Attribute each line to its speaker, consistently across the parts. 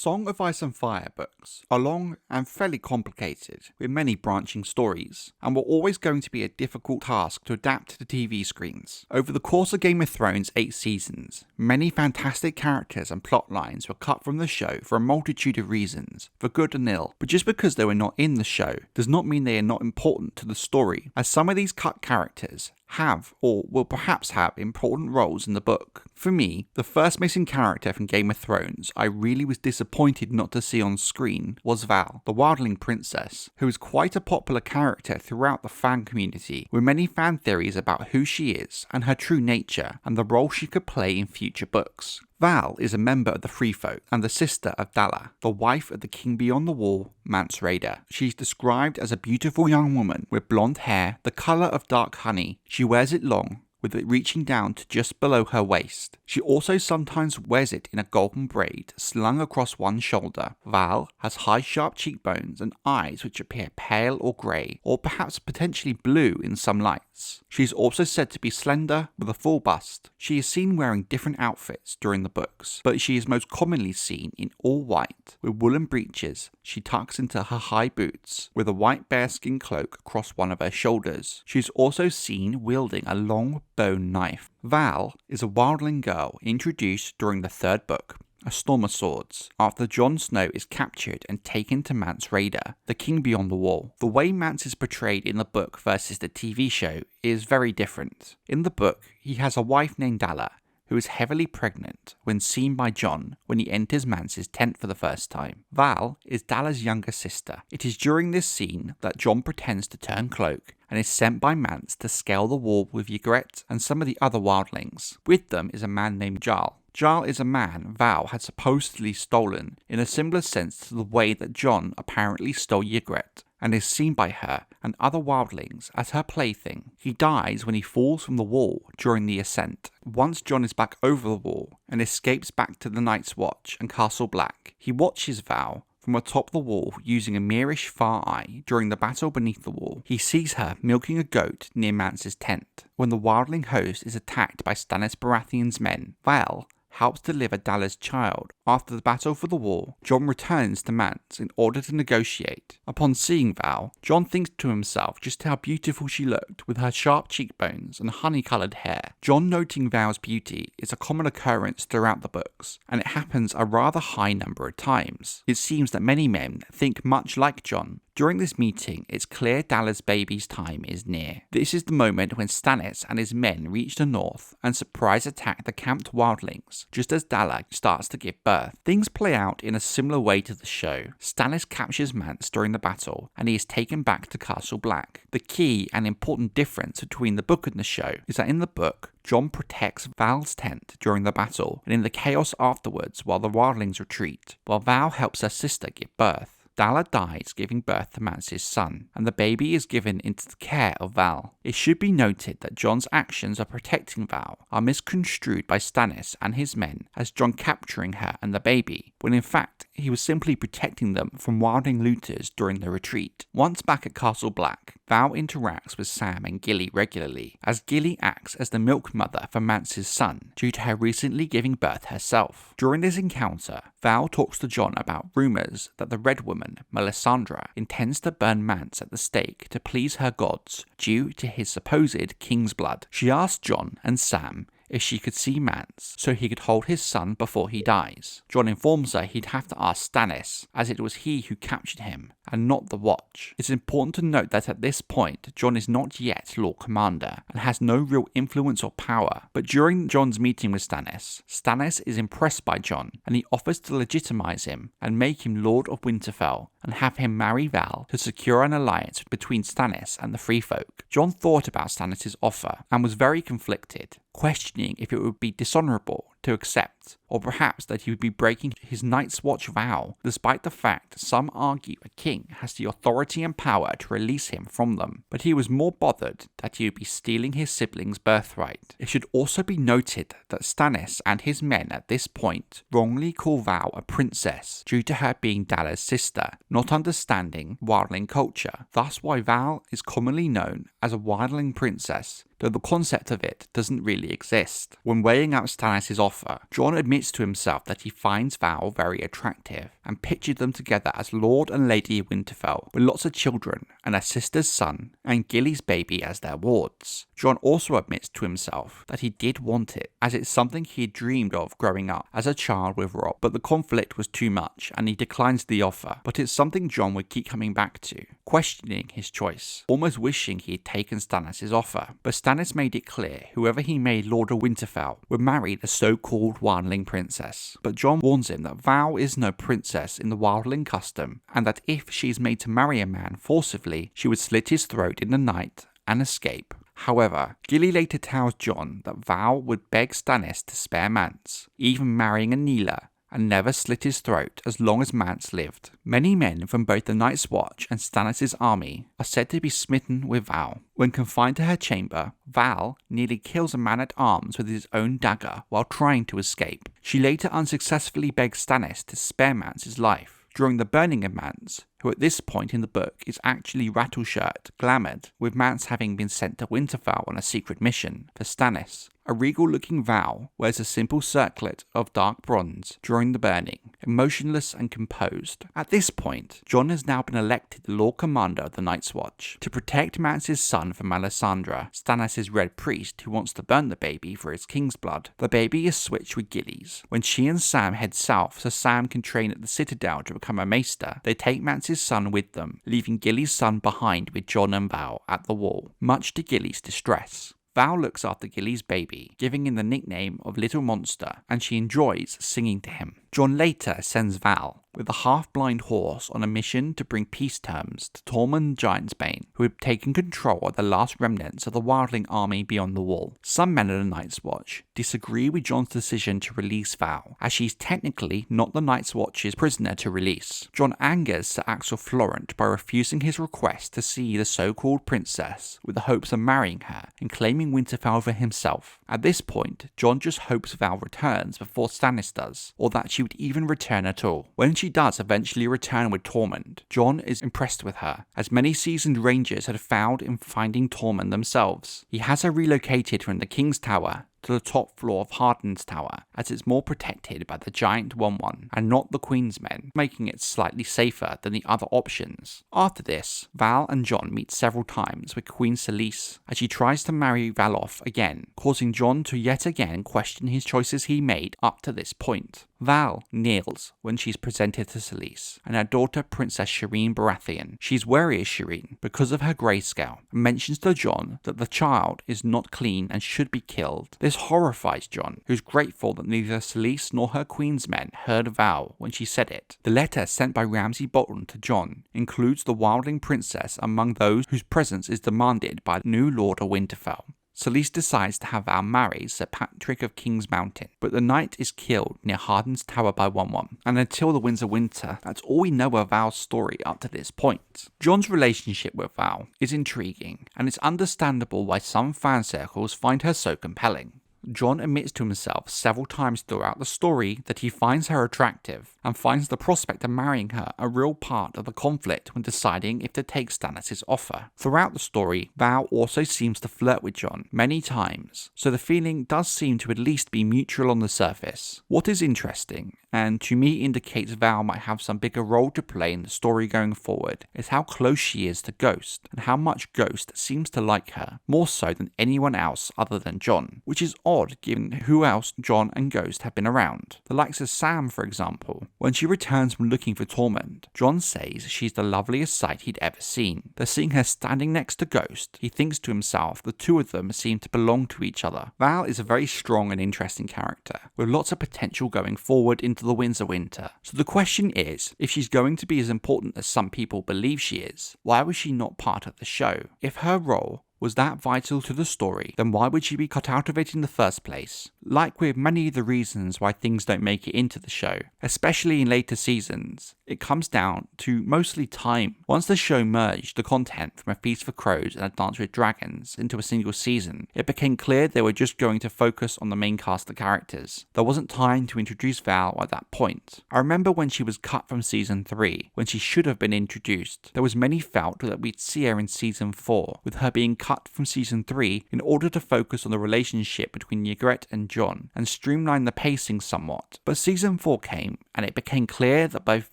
Speaker 1: Song of Ice and Fire books are long and fairly complicated, with many branching stories, and were always going to be a difficult task to adapt to TV screens. Over the course of Game of Thrones' 8 seasons, many fantastic characters and plot lines were cut from the show for a multitude of reasons, for good and ill, but just because they were not in the show does not mean they are not important to the story, as some of these cut characters have or will perhaps have important roles in the book. For me, the first missing character from Game of Thrones I really was disappointed not to see on screen was Val, the Wildling Princess, who is quite a popular character throughout the fan community, with many fan theories about who she is and her true nature and the role she could play in future books. Val is a member of the Free Folk and the sister of Dalla, the wife of the King Beyond the Wall, Mance Rayder. She's described as a beautiful young woman with blonde hair, the colour of dark honey. She wears it long, with it reaching down to just below her waist. She also sometimes wears it in a golden braid slung across one shoulder. Val has high sharp cheekbones and eyes which appear pale or grey, or perhaps potentially blue in some lights. She is also said to be slender with a full bust. She is seen wearing different outfits during the books, but she is most commonly seen in all white, with woolen breeches she tucks into her high boots, with a white bearskin cloak across one of her shoulders. She is also seen wielding a long bone knife. Val is a wildling girl introduced during the 3rd book, A Storm of Swords, after Jon Snow is captured and taken to Mance Rayder, the king beyond the wall. The way Mance is portrayed in the book versus the TV show is very different. In the book, he has a wife named Dalla, who is heavily pregnant when seen by Jon when he enters Mance's tent for the first time. Val is Dalla's younger sister. It is during this scene that Jon pretends to turn cloak and is sent by Mance to scale the wall with Ygritte and some of the other wildlings. With them is a man named Jarl. Jarl is a man Val had supposedly stolen in a similar sense to the way that Jon apparently stole Ygritte, and is seen by her and other wildlings as her plaything. He dies when he falls from the wall during the ascent. Once Jon is back over the wall and escapes back to the Night's Watch and Castle Black, he watches Val from atop the wall using a Myrish far eye during the battle beneath the wall. He sees her milking a goat near Mance's tent. When the wildling host is attacked by Stannis Baratheon's men, Val helps deliver Dalla's child. After the battle for the wall, Jon returns to Mance in order to negotiate. Upon seeing Val, Jon thinks to himself just how beautiful she looked with her sharp cheekbones and honey-coloured hair. Jon noting Val's beauty is a common occurrence throughout the books, and it happens a rather high number of times. It seems that many men think much like Jon. During this meeting, it's clear Dalla's baby's time is near. This is the moment when Stannis and his men reach the north and surprise attack the camped wildlings, just as Dalla starts to give birth. Things play out in a similar way to the show. Stannis captures Mance during the battle, and he is taken back to Castle Black. The key and important difference between the book and the show is that in the book, Jon protects Val's tent during the battle, and in the chaos afterwards while the wildlings retreat, while Val helps her sister give birth. Dalla dies giving birth to Mance's son, and the baby is given into the care of Val. It should be noted that Jon's actions of protecting Val are misconstrued by Stannis and his men as Jon capturing her and the baby, when in fact he was simply protecting them from wildling looters during the retreat. Once back at Castle Black, Val interacts with Sam and Gilly regularly, as Gilly acts as the milk mother for Mance's son due to her recently giving birth herself. During this encounter, Val talks to Jon about rumours that the Red Woman, Melisandre, intends to burn Mance at the stake to please her gods due to his supposed king's blood. She asks Jon and Sam if she could see Mance so he could hold his son before he dies. Jon informs her he'd have to ask Stannis, as it was he who captured him, and not the Watch. It's important to note that at this point, Jon is not yet Lord Commander, and has no real influence or power, but during Jon's meeting with Stannis, Stannis is impressed by Jon, and he offers to legitimize him and make him Lord of Winterfell, and have him marry Val to secure an alliance between Stannis and the Free Folk. Jon thought about Stannis' offer, and was very conflicted, questioning if it would be dishonourable to accept, or perhaps that he would be breaking his Night's Watch vow, despite the fact some argue a king has the authority and power to release him from them, but he was more bothered that he would be stealing his sibling's birthright. It should also be noted that Stannis and his men at this point wrongly call Val a princess due to her being Dalla's sister, not understanding wildling culture, thus why Val is commonly known as a wildling princess, though the concept of it doesn't really exist. When weighing out Stannis' offer, Jon admits admits to himself that he finds Val very attractive and pictured them together as Lord and Lady Winterfell with lots of children and her sister's son and Gilly's baby as their wards. Jon also admits to himself that he did want it, as it's something he had dreamed of growing up as a child with Robb, but the conflict was too much and he declines the offer. But it's something Jon would keep coming back to, questioning his choice, almost wishing he had taken Stannis' offer. But Stannis made it clear whoever he made Lord of Winterfell would marry the so-called Wildling Princess. But Jon warns him that Val is no princess in the Wildling custom, and that if she is made to marry a man forcibly, she would slit his throat in the night and escape. However, Gilly later tells Jon that Val would beg Stannis to spare Mance, even marrying Aneela, and never slit his throat as long as Mance lived. Many men from both the Night's Watch and Stannis' army are said to be smitten with Val. When confined to her chamber, Val nearly kills a man-at-arms with his own dagger while trying to escape. She later unsuccessfully begs Stannis to spare Mance's life. During the Burning of Mance, who at this point in the book is actually Rattleshirt glamoured, with Mance having been sent to Winterfell on a secret mission for Stannis. A regal-looking Val wears a simple circlet of dark bronze during the burning, emotionless and composed. At this point, Jon has now been elected the Lord Commander of the Night's Watch to protect Mance's son from Melisandre, Stannis' Red Priest who wants to burn the baby for his king's blood. The baby is switched with Gilly's. When she and Sam head south so Sam can train at the Citadel to become a maester, they take Mance's son with them, leaving Gilly's son behind with Jon and Val at the wall, much to Gilly's distress. Val looks after Gilly's baby, giving him the nickname of Little Monster, and she enjoys singing to him. Jon later sends Val with a half-blind horse on a mission to bring peace terms to Tormund Giantsbane, who had taken control of the last remnants of the Wildling army beyond the wall. Some men of the Night's Watch disagree with Jon's decision to release Val, as she's technically not the Night's Watch's prisoner to release. Jon angers Sir Axel Florent by refusing his request to see the so-called princess, with the hopes of marrying her and claiming Winterfell for himself. At this point, Jon just hopes Val returns before Stannis does, or that she would even return at all. When she does eventually return with Tormund, Jon is impressed with her, as many seasoned rangers had found in finding Tormund themselves. He has her relocated from the King's Tower to the top floor of Harden's Tower, as it's more protected by the giant 1-1 and not the Queen's men, making it slightly safer than the other options. After this, Val and Jon meet several times with Queen Selyse as she tries to marry Val off again, causing Jon to yet again question his choices he made up to this point. Val kneels when she's presented to Selyse and her daughter Princess Shireen Baratheon. She's wary of Shireen because of her grayscale and mentions to Jon that the child is not clean and should be killed. This horrifies Jon, who's grateful that neither Selyse nor her Queen's men heard Val when she said it. The letter sent by Ramsay Bolton to Jon includes the Wildling Princess among those whose presence is demanded by the new Lord of Winterfell. Selyse decides to have Val marry Sir Patrick of King's Mountain, but the knight is killed near Harden's Tower by 1-1, and until the Winds of Winter, that's all we know of Val's story up to this point. Jon's relationship with Val is intriguing, and it's understandable why some fan circles find her so compelling. Jon admits to himself several times throughout the story that he finds her attractive, and finds the prospect of marrying her a real part of the conflict when deciding if to take Stannis' offer. Throughout the story, Val also seems to flirt with Jon many times, so the feeling does seem to at least be mutual on the surface. What is interesting, and to me indicates Val might have some bigger role to play in the story going forward, is how close she is to Ghost, and how much Ghost seems to like her, more so than anyone else other than Jon, which is odd given who else Jon and Ghost have been around. The likes of Sam, for example. When she returns from looking for Tormund, Jon says she's the loveliest sight he'd ever seen. They're seeing her standing next to Ghost. He thinks to himself the two of them seem to belong to each other. Val is a very strong and interesting character, with lots of potential going forward into the Winds of Winter. So the question is, if she's going to be as important as some people believe she is, why was she not part of the show? If her role was that vital to the story, then why would she be cut out of it in the first place? Like with many of the reasons why things don't make it into the show, especially in later seasons, it comes down to mostly time. Once the show merged the content from A Feast for Crows and A Dance with Dragons into a single season, it became clear they were just going to focus on the main cast of characters. There wasn't time to introduce Val at that point. I remember when she was cut from season 3, when she should have been introduced. There was many felt that we'd see her in season 4, with her being cut cut from season 3 in order to focus on the relationship between Ygritte and Jon and streamline the pacing somewhat. But season 4 came, and it became clear that both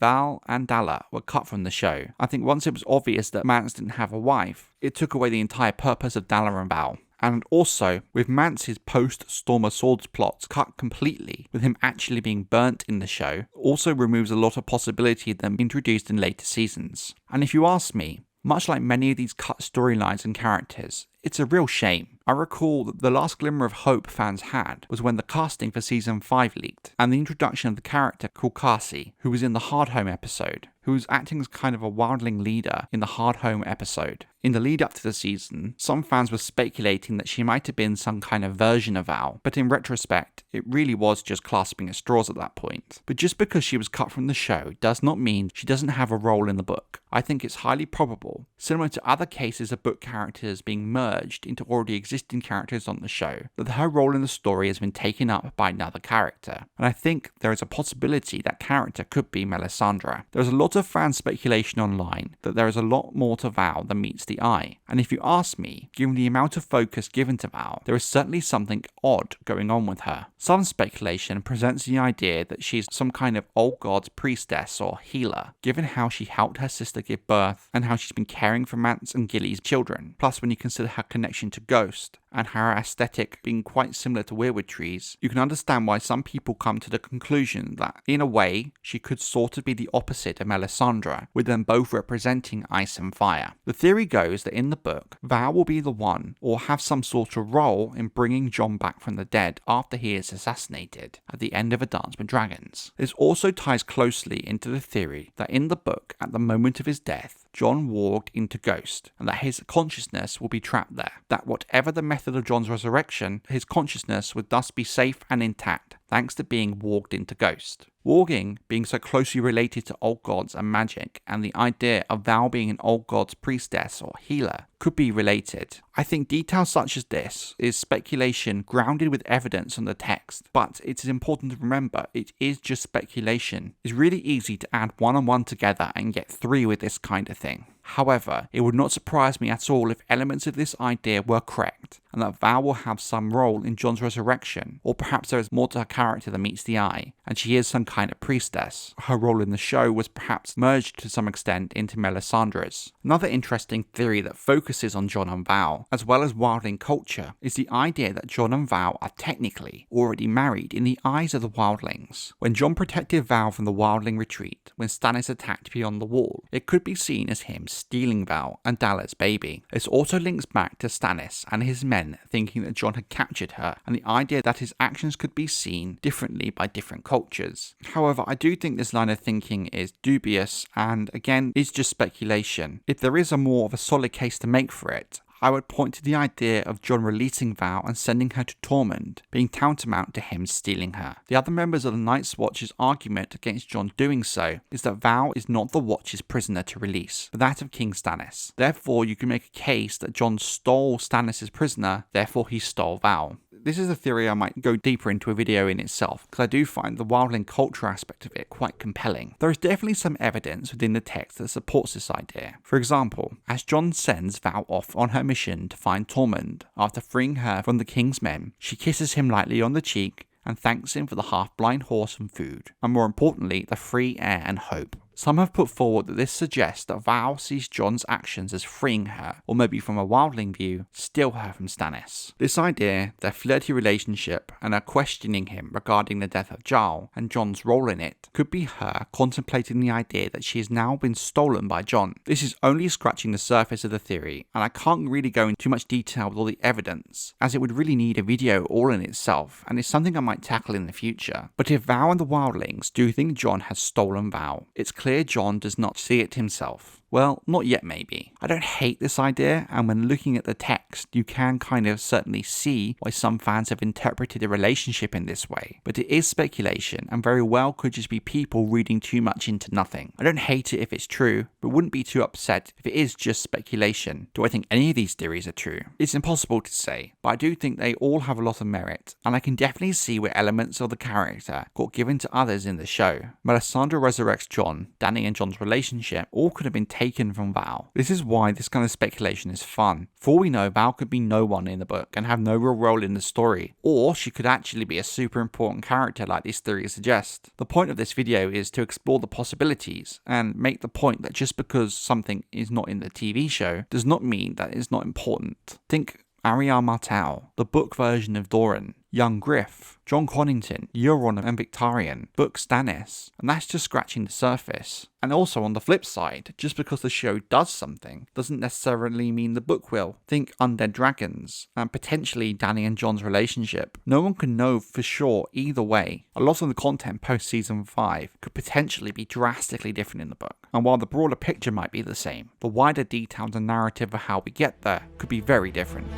Speaker 1: Val and Dalla were cut from the show. I think once it was obvious that Mance didn't have a wife, it took away the entire purpose of Dalla and Val. And also, with Mance's post-Storm of Swords plots cut completely, with him actually being burnt in the show, also removes a lot of possibility of them introduced in later seasons. And if you ask me, much like many of these cut storylines and characters, it's a real shame. I recall that the last glimmer of hope fans had was when the casting for season 5 leaked, and the introduction of the character called Khaleesi, who was in the Hardhome episode, who was acting as kind of a wildling leader in the Hardhome episode. In the lead up to the season, some fans were speculating that she might have been some kind of version of Val, but in retrospect, it really was just clasping at straws at that point. But just because she was cut from the show does not mean she doesn't have a role in the book. I think it's highly probable, similar to other cases of book characters being merged into already existing characters on the show, that her role in the story has been taken up by another character. And I think there is a possibility that character could be Melisandre. There is a lot of fan speculation online that there is a lot more to Val than meets the eye. And if you ask me, given the amount of focus given to Val, there is certainly something odd going on with her. Some speculation presents the idea that she is some kind of old god's priestess or healer, given how she helped her sister give birth and how she's been caring for Mance and Gilly's children. Plus, when you consider her connection to Ghost and her aesthetic being quite similar to Weirwood Trees, you can understand why some people come to the conclusion that, in a way, she could sort of be the opposite of Melisandre, with them both representing ice and fire. The theory goes that in the book, Val will be the one, or have some sort of role in bringing Jon back from the dead after he is assassinated at the end of A Dance with Dragons. This also ties closely into the theory that in the book, at the moment of his death, Jon walked into Ghost, and that his consciousness will be trapped there. That whatever the method of Jon's resurrection, his consciousness would thus be safe and intact, thanks to being walked into Ghost. Warging being so closely related to old gods and magic, and the idea of Val being an old god's priestess or healer could be related. I think details such as this is speculation grounded with evidence on the text, but it is important to remember it is just speculation. It's really easy to add 1 and 1 together and get 3 with this kind of thing. However, it would not surprise me at all if elements of this idea were correct, and that Val will have some role in Jon's resurrection, or perhaps there is more to her character than meets the eye, and she is some kind of priestess. Her role in the show was perhaps merged to some extent into Melisandre's. Another interesting theory that focuses on Jon and Val, as well as wildling culture, is the idea that Jon and Val are technically already married in the eyes of the wildlings. When Jon protected Val from the wildling retreat, when Stannis attacked beyond the wall, it could be seen as him stealing Val and Dalla's baby. This also links back to Stannis and his men thinking that Jon had captured her, and the idea that his actions could be seen differently by different cultures. However, I do think this line of thinking is dubious and, again, is just speculation. If there is a more of a solid case to make for it, I would point to the idea of Jon releasing Val and sending her to Tormund, being tantamount to him stealing her. The other members of the Night's Watch's argument against Jon doing so is that Val is not the Watch's prisoner to release, but that of King Stannis. Therefore, you can make a case that Jon stole Stannis' prisoner, therefore he stole Val. This is a theory I might go deeper into a video in itself, because I do find the wildling culture aspect of it quite compelling. There is definitely some evidence within the text that supports this idea. For example, as Jon sends Val off on her mission to find Tormund after freeing her from the king's men, she kisses him lightly on the cheek and thanks him for the half-blind horse and food, and more importantly, the free air and hope. Some have put forward that this suggests that Val sees Jon's actions as freeing her, or maybe from a wildling view, steal her from Stannis. This idea, their flirty relationship, and her questioning him regarding the death of Jarl and Jon's role in it, could be her contemplating the idea that she has now been stolen by Jon. This is only scratching the surface of the theory, and I can't really go into too much detail with all the evidence, as it would really need a video all in itself, and it's something I might tackle in the future. But if Val and the wildlings do think Jon has stolen Val, it's clear Jon does not see it himself. Well, not yet maybe. I don't hate this idea, and when looking at the text, you can kind of certainly see why some fans have interpreted a relationship in this way. But it is speculation, and very well could just be people reading too much into nothing. I don't hate it if it's true, but wouldn't be too upset if it is just speculation. Do I think any of these theories are true? It's impossible to say, but I do think they all have a lot of merit, and I can definitely see where elements of the character got given to others in the show. Melisandre resurrects Jon, Dany and Jon's relationship all could have been taken from Val. This is why this kind of speculation is fun. For all we know, Val could be no one in the book and have no real role in the story, or she could actually be a super important character like these theories suggest. The point of this video is to explore the possibilities and make the point that just because something is not in the TV show does not mean that it's not important. Think Ariel Martell, the book version of Doran, young Griff, John Connington, Euron and Victarion, book Stannis, and that's just scratching the surface. And also on the flip side, just because the show does something doesn't necessarily mean the book will. Think Undead Dragons, and potentially Dany and Jon's relationship. No one can know for sure either way. A lot of the content post season 5 could potentially be drastically different in the book, and while the broader picture might be the same, the wider details and narrative of how we get there could be very different.